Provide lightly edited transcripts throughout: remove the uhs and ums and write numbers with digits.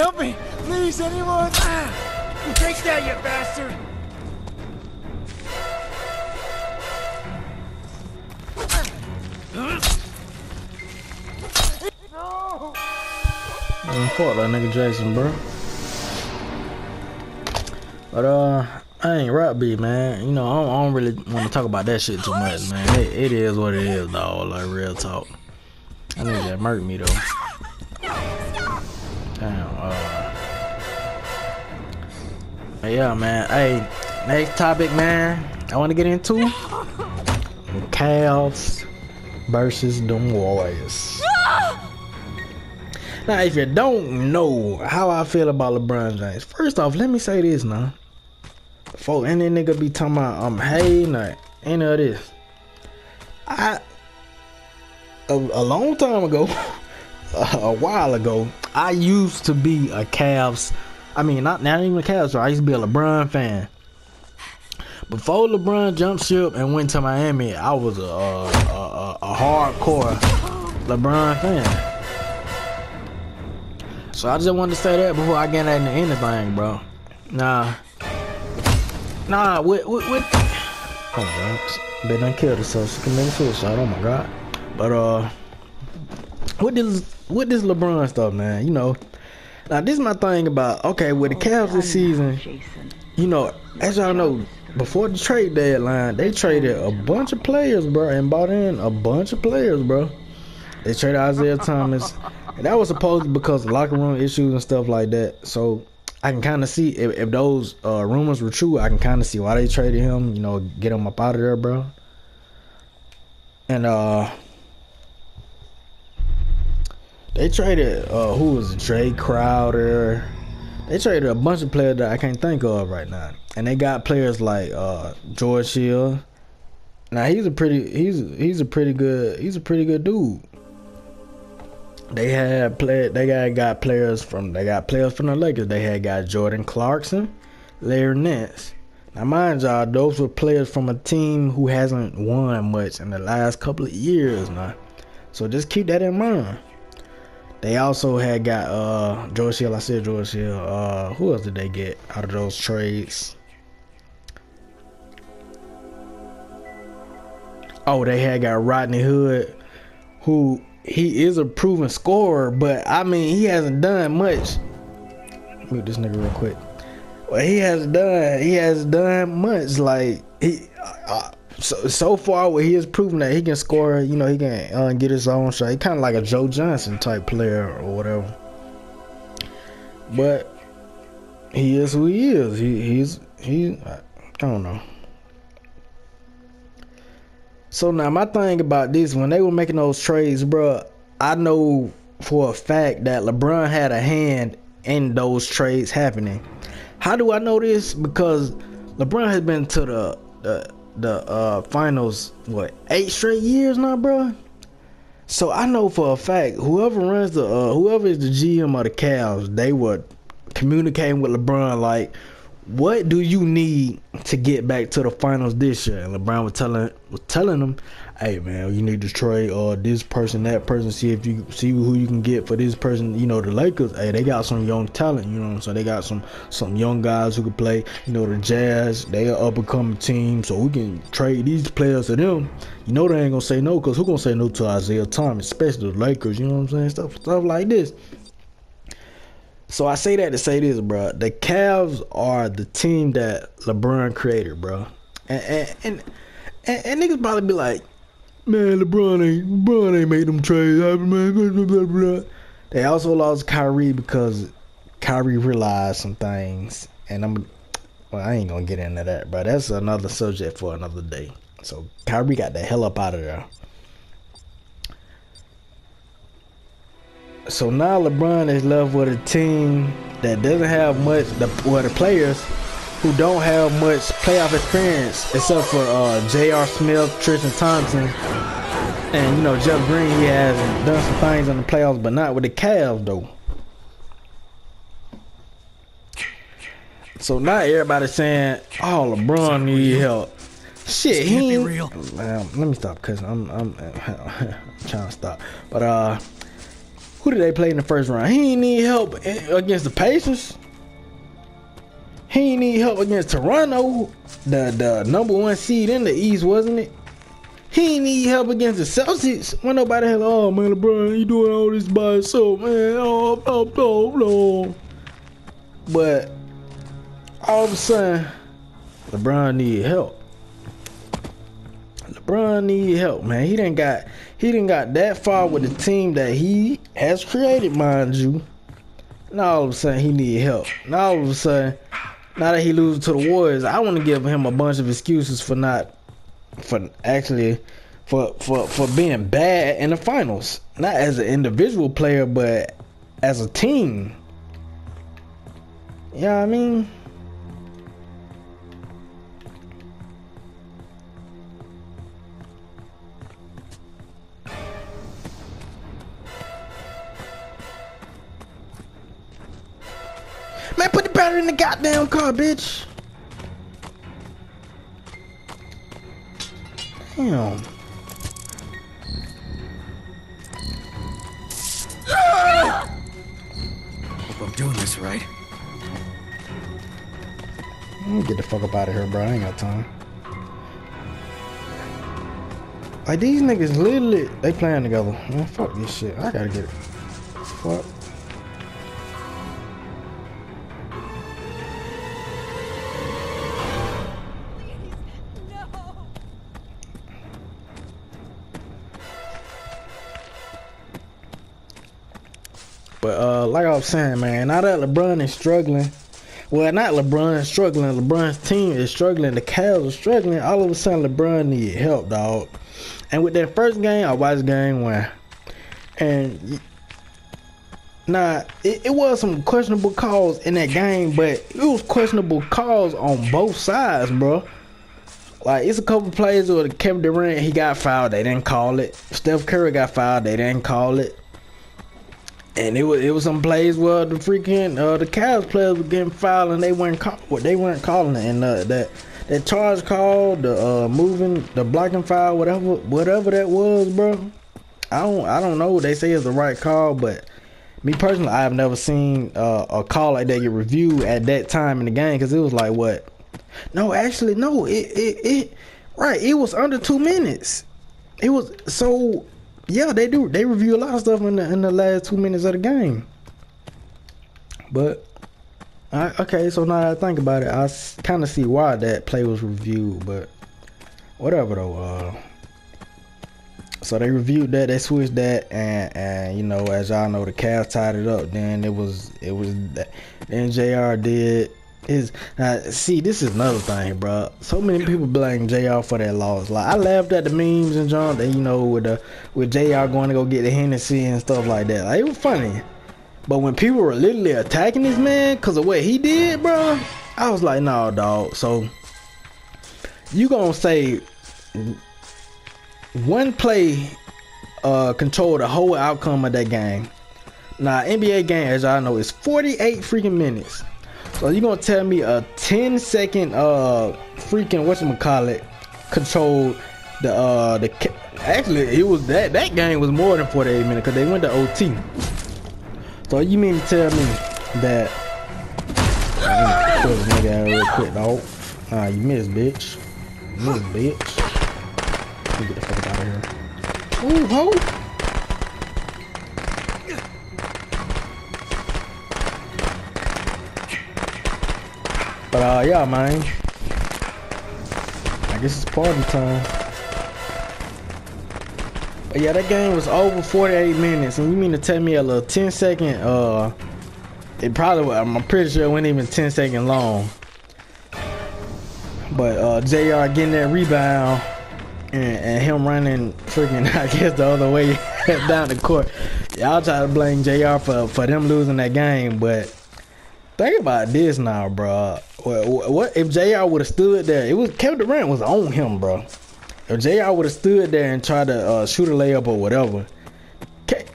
Help me! Please, anyone! Take that, you bastard! No! Fuck that nigga Jason, bro. But I ain't rap beat, man. You know, I don't really want to talk about that shit too much, man. It is what it is, dog. Like real talk. I think that murked me though. Damn. Yeah, man. Hey, next topic, man. I want to get into Cavs versus the Warriors. Now, if you don't know how I feel about LeBron James, first off, let me say this now. Before any nigga be talking about I'm hating or any of this. A long time ago, a while ago, I used to be a Cavs. I mean, not even a Cavs, I used to be a LeBron fan. Before LeBron jumped ship and went to Miami, I was a hardcore LeBron fan. So I just wanted to say that before I get into anything, bro. Nah, with oh my god, they done killed herself. She committed suicide. Oh my god. But with this LeBron stuff, man, you know. Now this is my thing about with the Cavs this season. You know, as y'all know, before the trade deadline, they traded a bunch of players, bro, and bought in a bunch of players, bro. They traded Isaiah Thomas. And that was supposed to be because of locker room issues and stuff like that. So I can kind of see if those rumors were true. I can kind of see why they traded him. You know, get him up out of there, bro. And they traded who was it? Jay Crowder. They traded a bunch of players that I can't think of right now. And they got players like George Hill. Now he's a pretty good dude. They got players from the Lakers. They got Jordan Clarkson, Larry Nance. Now mind y'all, those were players from a team who hasn't won much in the last couple of years now. So just keep that in mind. They also got George Hill. I said George Hill. Who else did they get out of those trades? Oh, they got Rodney Hood, who he is a proven scorer, but I mean he hasn't done much. Mute this nigga real quick. Well, he hasn't done much. Like he so far, where he has proven that he can score. You know, he can get his own shot. He kind of like a Joe Johnson type player or whatever. But he is who he is. He I don't know. So now my thing about this, when they were making those trades, bro, I know for a fact that LeBron had a hand in those trades happening. How do I know this? Because LeBron has been to the finals 8 straight years now, bro. So I know for a fact whoever is the GM of the Cavs, they were communicating with LeBron like, what do you need to get back to the finals this year? And LeBron was telling them, hey man, you need to trade this person, that person, see who you can get for this person. You know, the Lakers, hey, they got some young talent, you know, so they got some young guys who can play. You know, the Jazz, they are up and coming team, so we can trade these players to them. You know they ain't gonna say no, because who gonna say no to Isaiah Thomas, especially the Lakers, you know what I'm saying? Stuff like this. So I say that to say this, bro. The Cavs are the team that LeBron created, bro. And niggas probably be like, man, LeBron ain't made them trades, man. Blah, blah, blah. They also lost Kyrie because Kyrie realized some things, and I ain't gonna get into that, bro. That's another subject for another day. So Kyrie got the hell up out of there. So now LeBron is left with a team that doesn't have much, the players who don't have much playoff experience except for J.R. Smith, Tristan Thompson, and you know Jeff Green. He has done some things in the playoffs, but not with the Cavs though. So now everybody's saying, "Oh, LeBron need help." Shit, he ain't real. Let me stop, cause I'm trying to stop. But Who did they play in the first round? He ain't need help against the Pacers. He ain't need help against Toronto, the #1 seed in the East, wasn't it? He ain't need help against the Celtics. When nobody had, oh man, LeBron, you doing all this by yourself, man. Oh. But all of a sudden, LeBron need help. LeBron need help, man. He done got that far with the team that he has created, mind you. Now all of a sudden he need help. Now all of a sudden, now that he loses to the Warriors, I want to give him a bunch of excuses for being bad in the finals. Not as an individual player, but as a team. You know what I mean? Man, put the battery in the goddamn car, bitch. Damn. Hope I'm doing this right. Let me get the fuck up out of here, bro. I ain't got time. Like, these niggas literally, they playing together. Man, fuck this shit. I gotta get it. Fuck. But like I was saying, man, now that LeBron is struggling, well, not LeBron struggling, LeBron's team is struggling, the Cavs are struggling, all of a sudden LeBron need help, dog. And with that first game, I watched game 1. And now, it was some questionable calls in that game, but it was questionable calls on both sides, bro. Like, it's a couple plays where Kevin Durant, he got fouled, they didn't call it. Steph Curry got fouled, they didn't call it. And it was some plays where the freaking the Cavs players were getting fouled and they weren't calling it. And that charge call, the moving, the blocking foul, whatever that was, bro. I don't know what they say is the right call, but me personally, I have never seen a call like that get reviewed at that time in the game, because it was like, what? No, actually, no. It was under 2 minutes. It was so. Yeah, they do. They review a lot of stuff in the last 2 minutes of the game. But okay, so now that I think about it, I kind of see why that play was reviewed. But whatever though. So they reviewed that, they switched that, and you know, as y'all know, the Cavs tied it up. Then it was then JR did his. See, this is another thing, bro. So many people blame JR for that loss. Like, I laughed at the memes and John, that, you know, with JR going to go get the Hennessy and stuff like that. Like, it was funny. But when people were literally attacking this man because of what he did, bro, I was like, nah, dog. So you gonna say one play control the whole outcome of that game? Now, NBA game, as y'all know, is 48 freaking minutes. So you gonna tell me a 10-second freaking whatchamacallit controlled the actually it was that game was more than 48 minutes because they went to OT. So you mean to tell me that kill this nigga out real quick, dog? You missed, bitch. You missed, bitch. Let me get the fuck out of here. Ooh, ho! But yeah, man, I guess it's party time. But yeah, that game was over 48 minutes, and you mean to tell me a little 10-second, it probably was, I'm pretty sure it wasn't even 10 seconds long. But JR getting that rebound and him running freaking, I guess, the other way down the court. Y'all try to blame JR for them losing that game, but think about this now, bro. What if JR would have stood there? It was Kevin Durant was on him, bro. If JR would have stood there and tried to shoot a layup or whatever,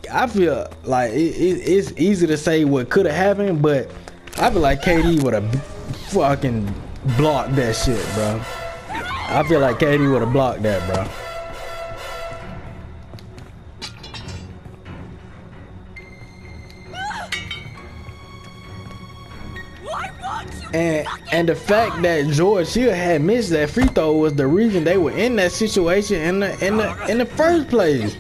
I feel like it's easy to say what could have happened, but I feel like KD would have fucking blocked that shit, bro. I feel like KD would have blocked that, bro. And the fact that George Hill had missed that free throw was the reason they were in that situation in the first place.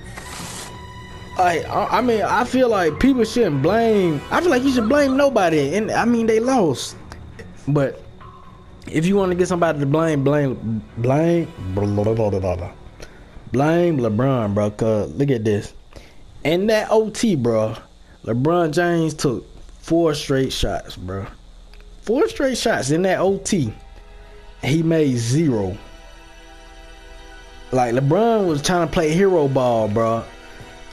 Like, I mean, I feel like people shouldn't blame. I feel like you should blame nobody. And I mean, they lost. But if you want to get somebody to blame LeBron, bro. Cause look at this. In that OT, bro, LeBron James took 4 straight shots, bro. 4 straight shots in that OT. He made 0. Like, LeBron was trying to play hero ball, bro.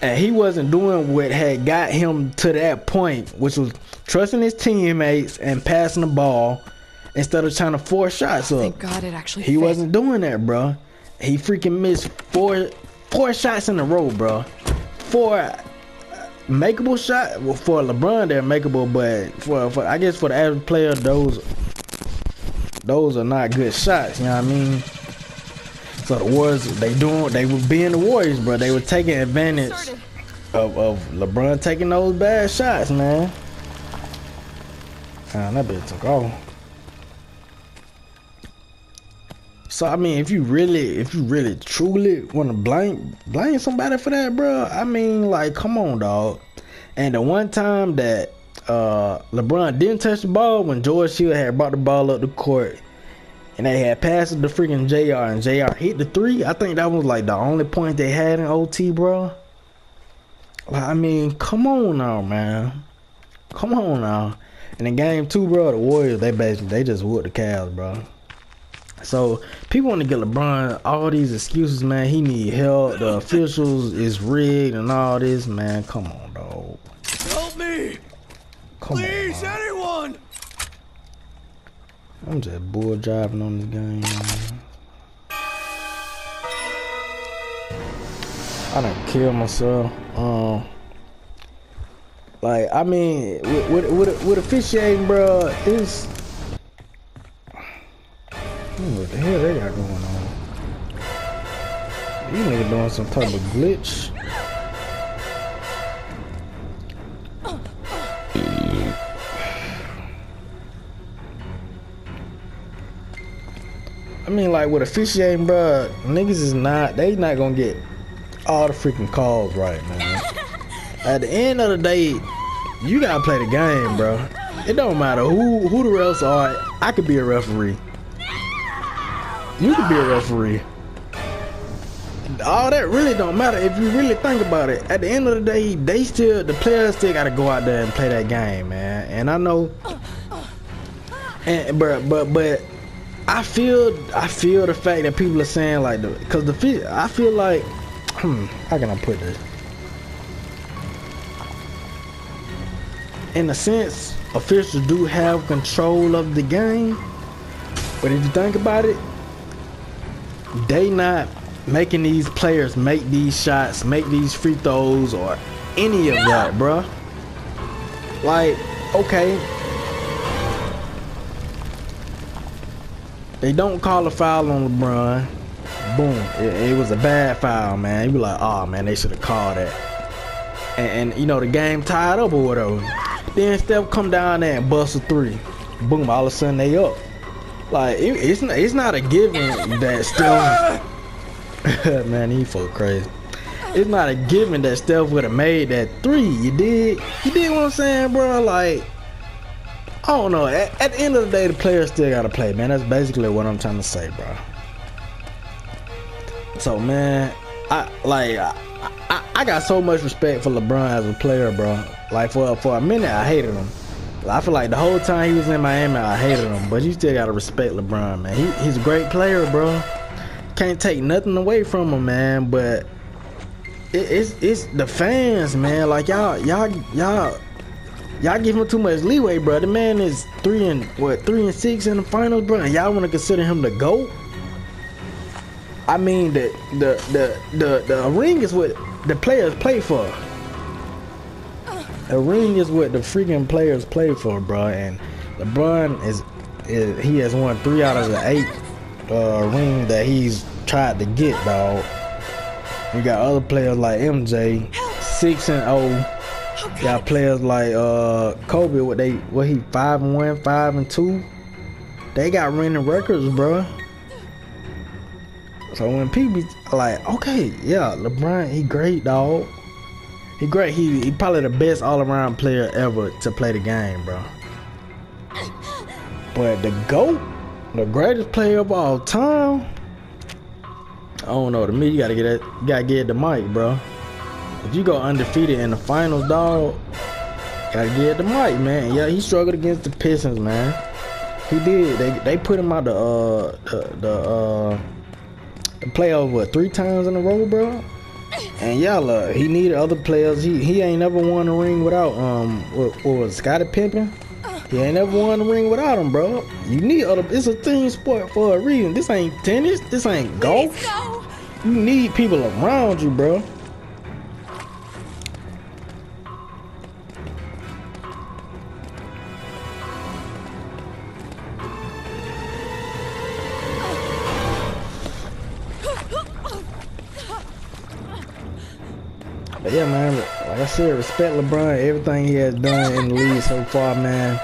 And he wasn't doing what had got him to that point, which was trusting his teammates and passing the ball instead of trying to force shots up. Thank God it actually He fit. wasn't doing that, bro. He freaking missed four shots in a row, bro. 4 makeable shots. Well, for LeBron, they're makeable, but for I guess for the average player, those are not good shots. You know what I mean? So the Warriors, they were being the Warriors, bro. They were taking advantage of LeBron taking those bad shots, man. That bitch took off. So I mean, if you really truly want to blame somebody for that, bro, I mean, like, come on, dog. And the one time that LeBron didn't touch the ball, when George Hill had brought the ball up the court and they had passed it to freaking JR and JR hit the 3, I think that was like the only point they had in OT, bro. Like, I mean, come on now, man. Come on now. And in game 2, bro, the Warriors, they just whooped the Cavs, bro. So people want to get LeBron all these excuses, man. He need help. The officials is rigged and all this, man. Come on, dog. Help me! Come Please, on, dog. anyone! I'm just bull driving on this game, man. I done killed myself. Like, I mean, with officiating, bro, it's what the hell they got going on? These niggas doing some type of glitch. I mean, like, with officiating, bro, niggas they not gonna get all the freaking calls right, man. At the end of the day, you gotta play the game, bro. It don't matter who the refs are. I could be a referee. You could be a referee. All that really don't matter if you really think about it. At the end of the day, the players still gotta go out there and play that game, man. And I know, but I feel the fact that people are saying like I feel like, how can I put this? In a sense, officials do have control of the game, but if you think about it, they not making these players make these shots, make these free throws, or any of that, bruh. Like, okay, they don't call a foul on LeBron. Boom, it was a bad foul, man. You be like, oh man, they should have called that. And you know, the game tied up or whatever. Then Steph come down there and bust a 3. Boom, all of a sudden they up. Like, it's not a given that Steph man, he full crazy. It's not a given that Steph would have made that 3. You dig what I'm saying, bro? Like, I don't know. At the end of the day, the players still gotta play, man. That's basically what I'm trying to say, bro. So, man, I got so much respect for LeBron as a player, bro. Like, for a minute, I hated him. I feel like the whole time he was in Miami, I hated him. But you still gotta respect LeBron, man. He's a great player, bro. Can't take nothing away from him, man. But it's the fans, man. Like, y'all give him too much leeway, bro. The man is 3-6 in the finals, bro. And y'all want to consider him the GOAT? I mean, the ring is what the players play for. The ring is what the freaking players play for, bro. And LeBron he has won 3 out of the 8 rings that he's tried to get, dog. You got other players like MJ, 6-0. Got players like Kobe, what he 5-1, 5-2. They got winning records, bro. So when people be like, okay, yeah, LeBron, he great, dog. He great. He probably the best all-around player ever to play the game, bro. But the GOAT, the greatest player of all time, I don't know. To me, you gotta get the mic, bro. If you go undefeated in the finals, dog, gotta get the mic, man. Yeah, he struggled against the Pistons, man. He did. They put him out the playoffs what 3 times in a row, bro. And y'all, he needed other players. He ain't never won a ring without what was Scottie Pippen? He ain't never won a ring without him, bro. You need other. It's a team sport for a reason. This ain't tennis. This ain't golf. You need people around you, bro. But yeah, man, like I said, respect LeBron, everything he has done in the league so far, man.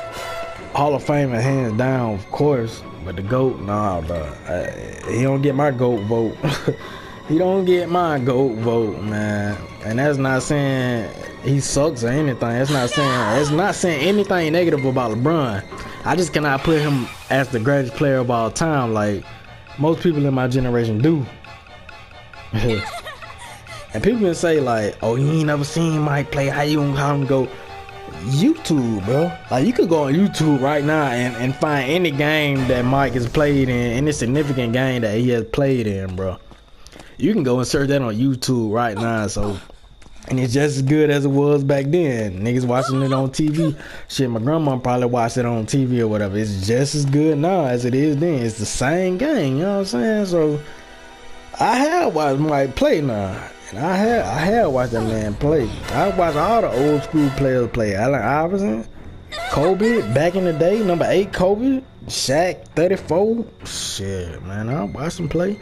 Hall of Fame hands down, of course. But the GOAT, nah, bro. He don't get my GOAT vote. He don't get my GOAT vote, man. And that's not saying he sucks or anything. It's not saying anything negative about LeBron. I just cannot put him as the greatest player of all time like most people in my generation do. And people can say like, oh, you ain't never seen Mike play, how you gonna call him go? YouTube, bro. Like, you could go on YouTube right now and find any game that Mike has played in, any significant game that he has played in, bro. You can go and search that on YouTube right now. So, and it's just as good as it was back then. Niggas watching it on TV. Shit, my grandma probably watched it on TV or whatever. It's just as good now as it is then. It's the same game, you know what I'm saying? So I have watched Mike play now. And I had watched that man play. I watched all the old school players play. Allen Iverson, Kobe, back in the day, number 8 Kobe, Shaq, 34. Shit, man, I watched him play.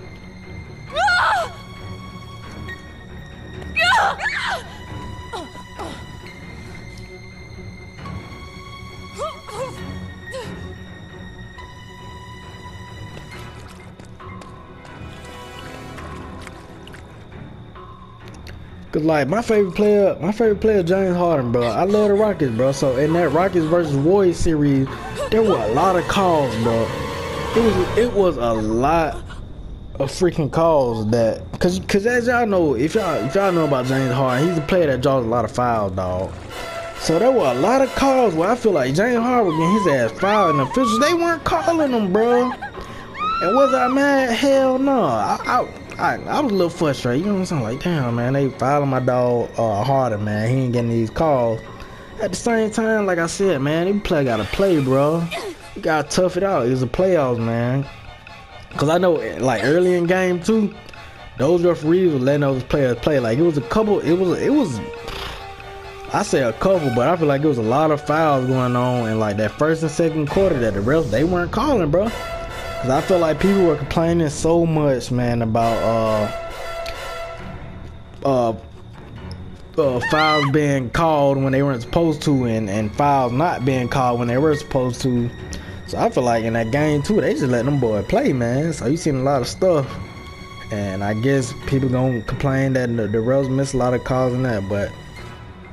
Cause like my favorite player James Harden, bro. I love the Rockets, bro. So in that Rockets versus Warriors series, there were a lot of calls, bro. It was a lot of freaking calls that, cause as y'all know, if y'all know about James Harden, he's a player that draws a lot of fouls, dog. So there were a lot of calls where I feel like James Harden was getting his ass fouled, and the officials, they weren't calling him, bro. And was I mad? Hell no. I was a little frustrated, you know what I'm saying? Like, damn, man, they fouling my dog Harden, man. He ain't getting these calls. At the same time, like I said, man, every player gotta play, bro. You gotta tough it out. It's the playoffs, man. Cause I know, like early in game 2, those referees were letting those players play. Like, it was a couple. It was. I say a couple, but I feel like it was a lot of fouls going on in like that first and second quarter that the refs they weren't calling, bro. Cause I feel like people were complaining so much, man, about fouls being called when they weren't supposed to, and fouls not being called when they were supposed to. So I feel like in that game too, they just let them boys play, man. So you seen a lot of stuff, and I guess people gonna complain that the refs missed a lot of calls in that. But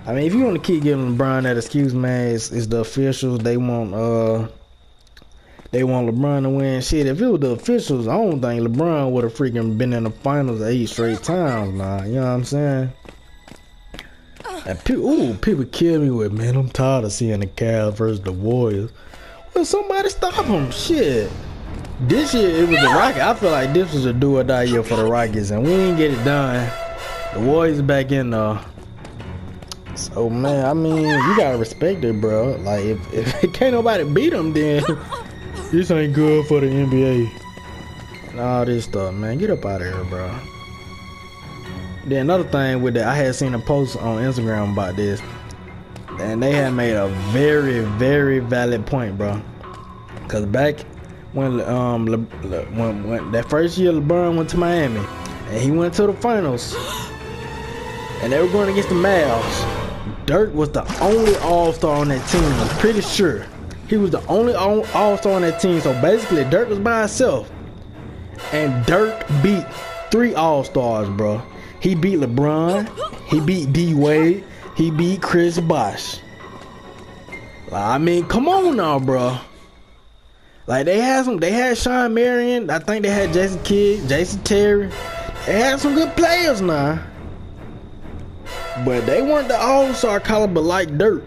I mean, if you want to keep giving LeBron that excuse, man, it's the officials. They want LeBron to win. Shit, if it was the officials, I don't think LeBron would have freaking been in the finals 8 straight times now. You know what I'm saying? And people kill me with, man, I'm tired of seeing the Cavs versus the Warriors. Well, somebody stop them. Shit. This year, it was the Rockets. I feel like this was a do or die year for the Rockets, and we didn't get it done. The Warriors back in there. So, man, I mean, you gotta respect it, bro. Like, if can't nobody beat them, then this ain't good for the NBA. And all this stuff, man. Get up out of here, bro. Then another thing with that, I had seen a post on Instagram about this, and they had made a very, very valid point, bro. Cause back when when that first year LeBron went to Miami, and he went to the finals, and they were going against the Mavs. Dirk was the only All-Star on that team. I'm pretty sure. He was the only all-star on that team. So basically, Dirk was by himself. And Dirk beat 3 all-stars, bro. He beat LeBron. He beat D-Wade. He beat Chris Bosh. I mean, come on now, bro. Like, they had Sean Marion. I think they had Jason Kidd, Jason Terry. They had some good players now. But they weren't the all-star caliber like Dirk.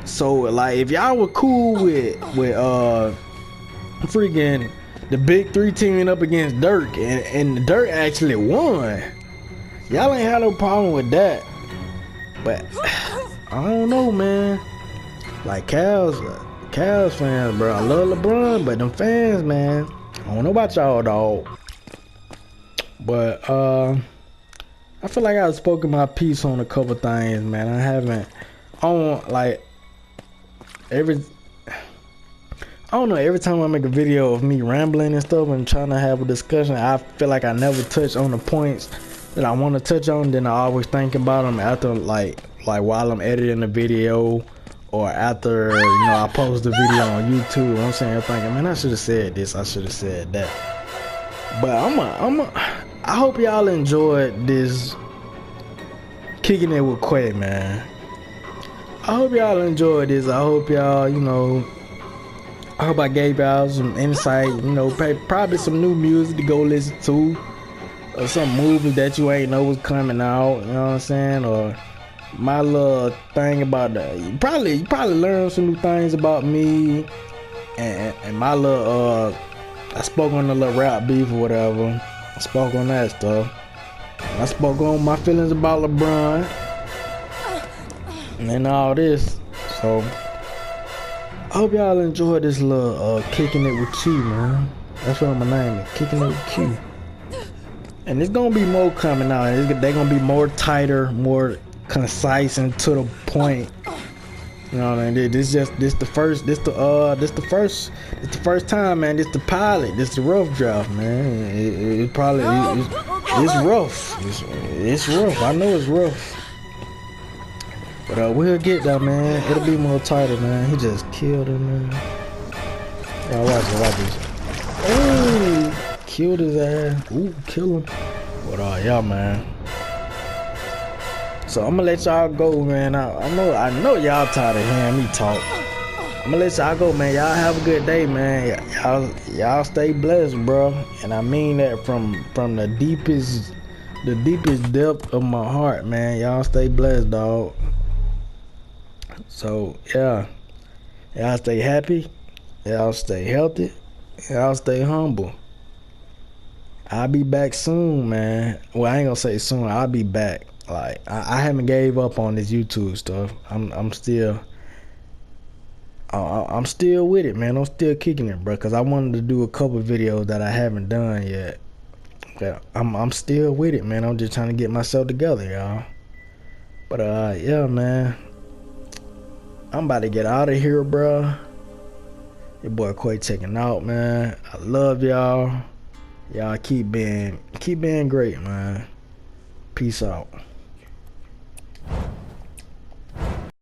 So, like, if y'all were cool with freaking the big 3 teaming up against Dirk, and Dirk actually won, y'all ain't had no problem with that. But I don't know, man. Like, Cavs fans, bro. I love LeBron, but them fans, man, I don't know about y'all, dog. But I feel like I've spoken my piece on a couple things, man. Every time I make a video of me rambling and stuff and trying to have a discussion, I feel like I never touch on the points that I want to touch on. Then I always think about them after, like while I'm editing the video, or after, I post the video on YouTube. I'm saying, thinking, man, I should have said this, I should have said that. But I hope y'all enjoyed this Kicking It with Quay, man. I hope y'all enjoyed this. I hope y'all, I hope I gave y'all some insight, probably some new music to go listen to, or some movie that you ain't know was coming out, you know what I'm saying? Or my little thing about that. You probably learned some new things about me, and my little, I spoke on the little rap beef or whatever. I spoke on that stuff. I spoke on my feelings about LeBron and all this. So I hope y'all enjoyed this little Kicking It with Q, man. That's what I'm gonna name it, Kicking It with Q. And there's gonna be more coming out. They're gonna be more tighter, more concise and to the point. You know what I mean? This the first time, man. This the pilot. This the rough draft, man. It's rough. It's rough. I know it's rough. But we'll get there, man. It'll be more tighter, man. He just killed him, man. Y'all watch this. Oh, killed his ass. Ooh, kill him. But yeah, man. So I'm gonna let y'all go, man. I know y'all tired of hearing me talk. I'm gonna let y'all go, man. Y'all have a good day, man. Y'all stay blessed, bro. And I mean that from the deepest depth of my heart, man. Y'all stay blessed, dog. So yeah, y'all stay happy. Y'all stay healthy. Y'all stay humble. I'll be back soon, man. Well, I ain't gonna say soon. I'll be back. Like, I haven't gave up on this YouTube stuff. I'm still with it, man. I'm still kicking it, bro. Cause I wanted to do a couple videos that I haven't done yet. But I'm still with it, man. I'm just trying to get myself together, y'all. But yeah, man. I'm about to get out of here, bro. Your boy Quay checking out, man. I love y'all. Y'all keep being great, man. Peace out.